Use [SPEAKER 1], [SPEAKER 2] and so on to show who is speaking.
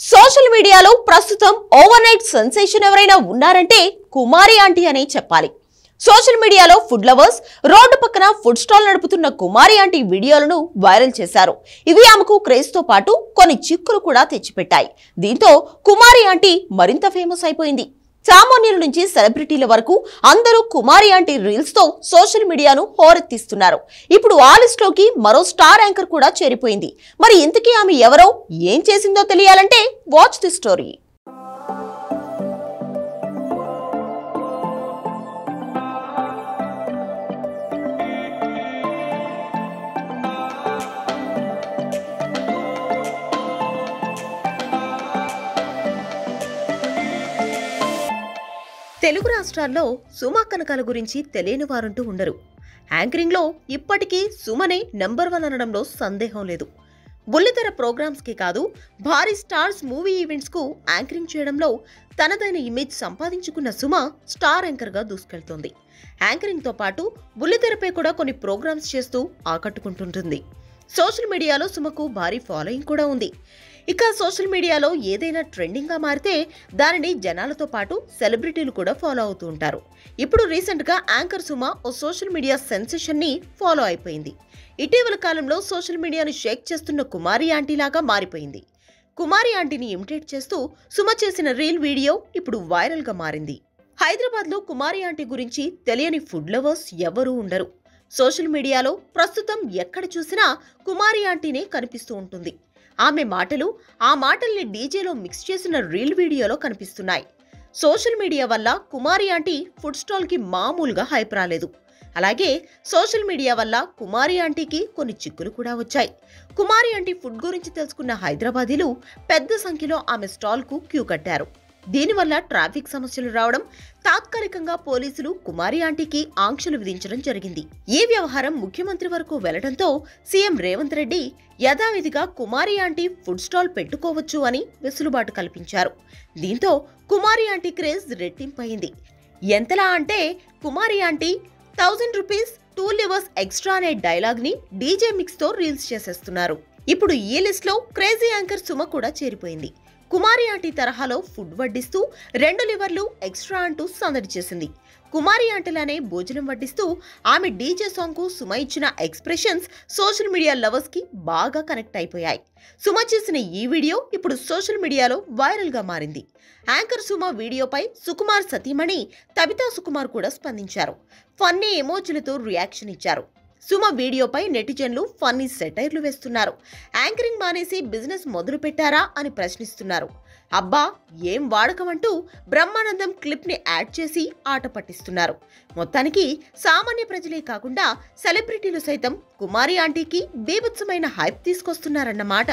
[SPEAKER 1] Social మీడియాలో ప్రస్తుతం over night sensation ఎవరైనా ఉన్నారంటే కుమారి ఆంటీ అనే చెప్పాలి. సోషల్ మీడియాలో ఫుడ్ లవర్స్ రోడ్డు పక్కన ఫుడ్ స్టాల్ నడుపుతున్న కుమారి ఆంటీ వీడియోలను వైరల్ చేశారు. ఇవి ఆమెకు క్రేజ్ తో పాటు కొన్ని చిక్కులు కూడా తెచ్చిపెట్టాయి. దీంతో కుమారి ఆంటీ మరింత ఫేమస్ అయిపోయింది. సామాన్యుల నుంచి సెలబ్రిటీల వరకు అందరూ కుమారి ఆంటీ రీల్స్ తో సోషల్ మీడియాను హోరెత్తిస్తున్నారు. ఇప్పుడు ఆ లిస్ట్ లోకి మరో స్టార్ యాంకర్ కూడా చేరిపోయింది. మరి ఇంతకీ ఆమె ఎవరో, ఏం చేసిందో తెలియాలంటే వాచ్ ది స్టోరీ. తెలుగు రాష్ట్రాల్లో సుమ కనకాల గురించి తెలియని వారంటూ ఉండరు. యాంకరింగ్ లో ఇప్పటికీ సుమనే నంబర్ 1 అనడంలో సందేహం లేదు. బుల్లితెర ప్రోగ్రామ్స్ కి కాదు, భారీ స్టార్స్ మూవీ ఈవెంట్స్ కు యాంకరింగ్ చేయడంలో తనదైన ఇమేజ్ సంపాదించుకున్న సుమ స్టార్ యాంకర్ గా దూసుకెళ్తోంది. యాంకరింగ్ తో పాటు బుల్లితెరపై కూడా కొన్ని ప్రోగ్రామ్స్ చేస్తూ ఆకట్టుకుంటుంటుంది. సోషల్ మీడియాలో సుమకు భారీ ఫాలోయింగ్ కూడా ఉంది. ఇక సోషల్ మీడియాలో ఏదైనా ట్రెండింగ్ గా మారితే దానిని జనాలతో పాటు సెలబ్రిటీలు కూడా ఫాలో అవుతూ ఉంటారు. ఇప్పుడు రీసెంట్ గా యాంకర్ సుమ ఓ సోషల్ మీడియా సెన్సేషన్ ని ఫాలో అయిపోయింది. ఇటీవల కాలంలో సోషల్ మీడియాను షేక్ చేస్తున్న కుమారి ఆంటీ లాగా మారిపోయింది. కుమారి ఆంటీని ఇమిటేట్ చేస్తూ సుమ చేసిన రీల్ వీడియో ఇప్పుడు వైరల్ గా మారింది. హైదరాబాద్ లో కుమారి ఆంటీ గురించి తెలియని ఫుడ్ లవర్స్ ఎవరూ ఉండరు. సోషల్ మీడియాలో ప్రస్తుతం ఎక్కడ చూసినా కుమారి ఆంటీనే కనిపిస్తూ ఉంటుంది. ఆమె మాటలు ఆ మాటల్ని డీజేలో మిక్స్ చేసిన రీల్ వీడియోలో కనిపిస్తున్నాయి. సోషల్ మీడియా వల్ల కుమారి ఆంటీ ఫుడ్ స్టాల్ కి మామూలుగా హైప్ రాలేదు. అలాగే సోషల్ మీడియా వల్ల కుమారి ఆంటీకి కొన్ని చిక్కులు కూడా వచ్చాయి. కుమారి ఆంటీ ఫుడ్ గురించి తెలుసుకున్న హైదరాబాదీలు పెద్ద సంఖ్యలో ఆమె స్టాల్ కు క్యూ కట్టారు. దీనివల్ల ట్రాఫిక్ సమస్యలు రావడం, తాత్కాలికంగా పోలీసులు కుమారి ఆంటీకి ఆంక్షలు విధించడం జరిగింది. ఈ వ్యవహారం ముఖ్యమంత్రి వరకు వెళ్లడంతో సీఎం రేవంత్ రెడ్డి యథావిధిగా కుమారి ఆంటీ ఫుడ్ స్టాల్ పెట్టుకోవచ్చు అని వెసులుబాటు కల్పించారు. దీంతో కుమారి ఆంటీ క్రేజ్ రెట్టింపయింది. ఎంతలా అంటే కుమారి ఆంటీ 1000 రూపీస్ 2 లివర్స్ ఎక్స్ట్రా అనే డైలాగ్ ని డీజే మిక్స్ తో రీల్స్ చేసేస్తున్నారు. ఇప్పుడు ఈ లిస్ట్ లో క్రేజీ యాంకర్ సుమ కూడా చేరిపోయింది. కుమారి ఆంటీ తరహాలో ఫుడ్ వడ్డిస్తూ 2 లివర్లు ఎక్స్ట్రా అంటూ సందడి చేసింది. కుమారి ఆంటీలానే భోజనం వడ్డిస్తూ ఆమె డీజే సాంగ్ కు సుమ ఇచ్చిన ఎక్స్ప్రెషన్స్ సోషల్ మీడియా లవర్స్ కి బాగా కనెక్ట్ అయిపోయాయి. సుమ చేసిన ఈ వీడియో ఇప్పుడు సోషల్ మీడియాలో వైరల్ గా మారింది. యాంకర్ సుమ వీడియోపై సుకుమార్ సతీమణి తబితా సుకుమార్ కూడా స్పందించారు. ఫన్నీ ఎమోజీలతో రియాక్షన్ ఇచ్చారు. సుమ వీడియోపై నెటిజన్లు ఫన్నీ సెటైర్లు వేస్తున్నారు. యాంకరింగ్ మానేసి బిజినెస్ మొదలు పెట్టారా అని ప్రశ్నిస్తున్నారు. అబ్బా ఏం వాడకం అంటూ బ్రహ్మానందం క్లిప్ ని యాడ్ చేసి ఆట పట్టిస్తున్నారు. మొత్తానికి సామాన్య ప్రజలే కాకుండా సెలబ్రిటీలు సైతం కుమారి ఆంటీకి బీభత్సమైన హైప్ తీసుకొస్తున్నారన్నమాట.